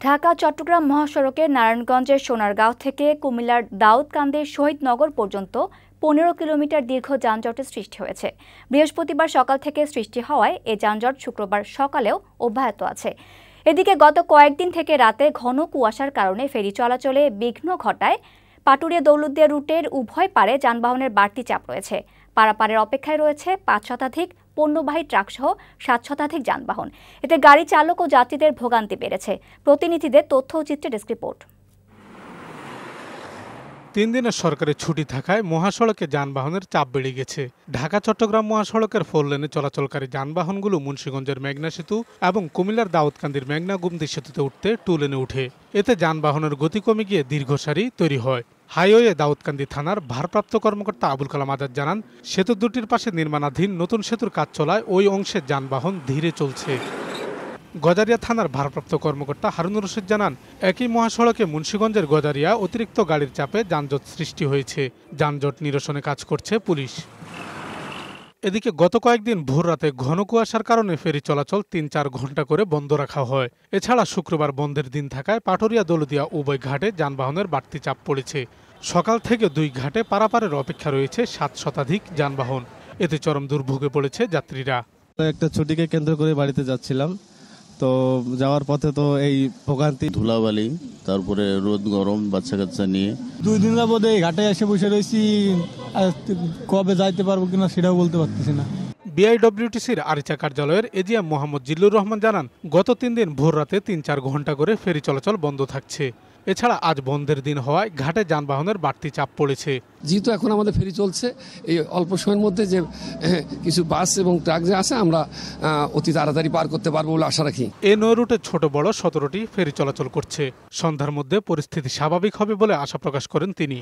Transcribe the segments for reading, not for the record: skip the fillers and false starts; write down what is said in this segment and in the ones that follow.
ঢাকা-চট্টগ্রাম মহাসড়কের নারায়ণগঞ্জের সোনারগাঁও থেকে কুমিল্লার দাউদকান্দির শহীদনগর পর্যন্ত ১৫ কিলোমিটার দীর্ঘ যানজটের সৃষ্টি হয়েছে। বৃহস্পতিবার সকাল থেকে সৃষ্টি হওয়ায় এ যানজট শুক্রবার সকালেও অব্যাহত আছে। এদিকে গত কয়েকদিন থেকে রাতে ঘন কুয়াশার কারণে ফেরি চলাচলে বিঘ্ন ঘটায় পাটুরিয়া-দৌলতদিয়া রুটের উভয় পারে যানবাহনের বাড়তি চাপ রয়েছে। পারাপারের অপেক্ষায় রয়েছে ৫ শতাধিক পণ্যবাহী ট্রাকসহ ৭ শতাধিক যানবাহন। এতে গাড়ি চালক ও যাত্রীদের ভোগান্তি বেড়েছে। প্রতিনিধিদের তথ্য ও চিত্রে ডেস্ক রিপোর্ট। ৩ দিনের সরকারি ছুটি থাকায় মহাসড়কে যানবাহনের চাপ বেড়ে গেছে। ঢাকা-চট্টগ্রাম মহাসড়কের 4 লেনে চলাচলকারী যানবাহনগুলো মুন্সিগঞ্জের মেঘনা সেতু এবং কুমিল্লার দাউদকান্দির মেঘনা গুমতি সেতুতে উঠতে 2 লেনে উঠে। এতে যানবাহনের গতি কমে গিয়ে দীর্ঘ সারি তৈরি হয়। হাইওয়ে দাউদকান্দি থানার ভারপ্রাপ্ত কর্মকর্তা আবুল কালাম আজাদ জানান, সেতু দুটির পাশে নির্মাণাধীন নতুন সেতুর কাজ চলায় ওই অংশের যানবাহন ধীরে চলছে। গজারিয়া থানার ভারপ্রাপ্ত কর্মকর্তা হারুনুর রশিদ জানান, একই মহাসড়কে মুন্সিগঞ্জের গজারিয়া অতিরিক্ত গাড়ির চাপে যানজট সৃষ্টি হয়েছে। যানজট নিরসনে কাজ করছে পুলিশ। এদিকে গত কয়েকদিন ভোর রাতে ঘন কুয়াশার কারণে ফেরি চলাচল ৩-৪ ঘন্টা করে বন্ধ রাখা হয়। এছাড়া শুক্রবার বন্ধের দিন থাকায় পাটুরিয়া-দৌলতদিয়া উভয় ঘাটে যানবাহনের বাড়তি চাপ পড়েছে। সকাল থেকে 2 ঘাটে পারাপারের অপেক্ষা রয়েছে 7 শতাধিক যানবাহন। এতে চরম দুর্ভোগে পড়েছে যাত্রীরা। একটা ছুটিকে কেন্দ্র করে বাড়িতে যাচ্ছিলাম, তো যাওয়ার পথে তো এই ভোগান্তি, ধুলাবালি, তারপরে রোদ গরম, বাচ্চা কাচ্চা নিয়ে 2 দিন যাবত এই ঘাটে এসে বসে রয়েছি। কবে যাইতে পারবো কিনা সেটাও বলতে পারতেছি না। বিআইডব্লিউটিসির আরিচা কার্যালয়ের এজিএম মোহাম্মদ জিল্লুর রহমান জানান, গত 3 দিন ভোর রাতে 3-4 ঘন্টা করে ফেরি চলাচল বন্ধ থাকছে। এছাড়া আজ বন্ধের দিন হওয়ায় ঘাটে যানবাহনের বাড়তি চাপ পড়েছে। যেহেতু এখন আমাদের ফেরি চলছে, এই অল্প সময়ের মধ্যে যে কিছু বাস এবং ট্রাক যে আছে আমরা অতি তাড়াতাড়ি পার করতে পারবো বলে আশা রাখি। এ নয় রুটে ছোট বড় 17টি ফেরি চলাচল করছে। সন্ধ্যার মধ্যে পরিস্থিতি স্বাভাবিক হবে বলে আশা প্রকাশ করেন তিনি।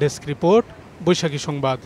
ডেস্ক রিপোর্ট, বৈশাখী সংবাদ।